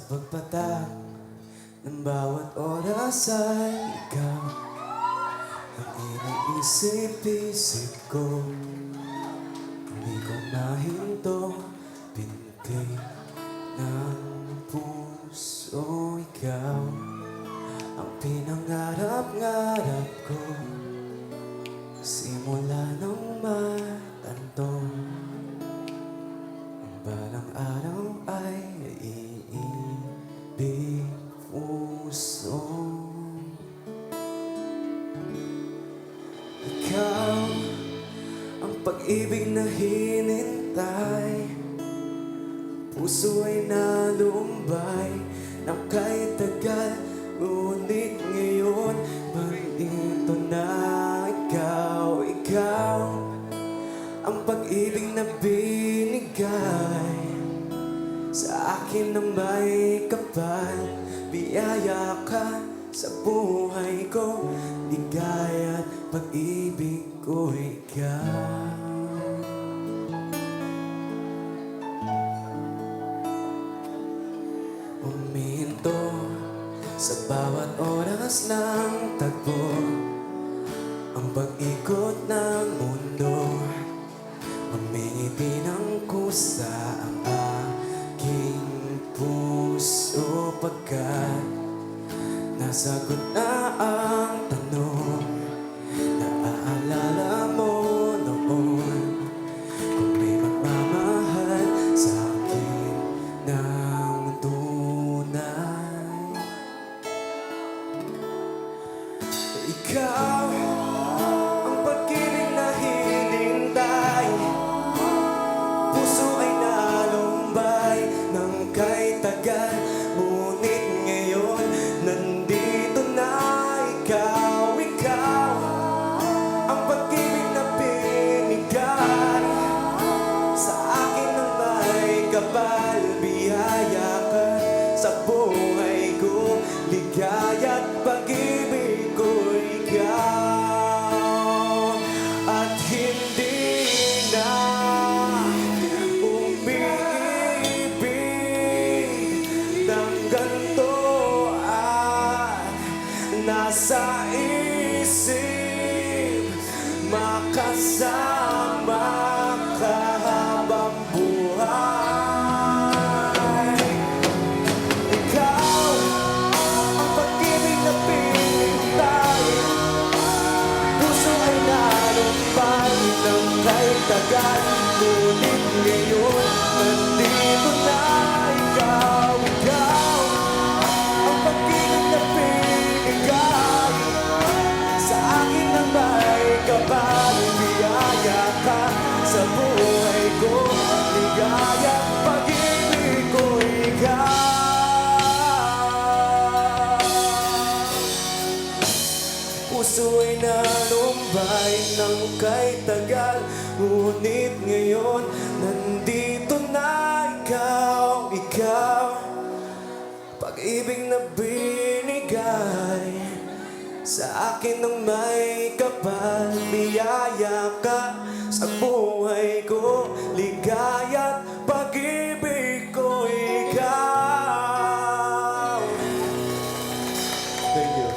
pagpatak ng bawat oras ay ikaw ang iniisip-isip ko. Hindi ko mahinto, binti ng puso. Ikaw ang pinangarap-ngarap ko, simula nang matanto. Ang balang araw ay iibig puso. Ikaw ang pag-ibig na hinintay, puso ay nalumbay ng kahit tagal. Ngunit ngayon, nandito na ikaw. Ikaw ang pag-ibig na binigay sa akin na may kapal. Biyaya ka sa buhay ko, ligaya at pag-ibig ko ikaw. Uminto sa bawat oras ng tagpo, ang pag-ikot ng mundo. Umingiti ng kusa ang aking puso, pagkat nasagot na ang tanong. Naaalala mo noon kung may magmamahal sa akin ng tunay. Ikaw ang pag-ibig na hinintay, puso ay nalumbay ng kahit tagal. Ngunit ngayon, nandito na ikaw. Ikaw ang pag-ibig na binigay sa akin ng may kapal. Biyaya ka sa buhay ko, ligaya at pag-ibig ko ikaw. At hindi na umiibig ng ganito at nasa isip, makasama ka habang buhay. Ikaw ang pag-ibig na pinintay, puso ay nalumbay ng kahit tagal. Ngunit ngayon, nandito na ikaw. Ikaw ang pag-ibig na binigay sa akin ng may kapal. Biyaya ka sa buhay ko, ligaya at pag-ibig ko ikaw. Puso ay nalumbay ng kahit tagal. Ngunit ngayon, nandito na ikaw. Ikaw, pag-ibig na binigay sa akin ng may kapal. Biyaya ka sa buhay ko, ligaya at pag-ibig ko ikaw. Thank you.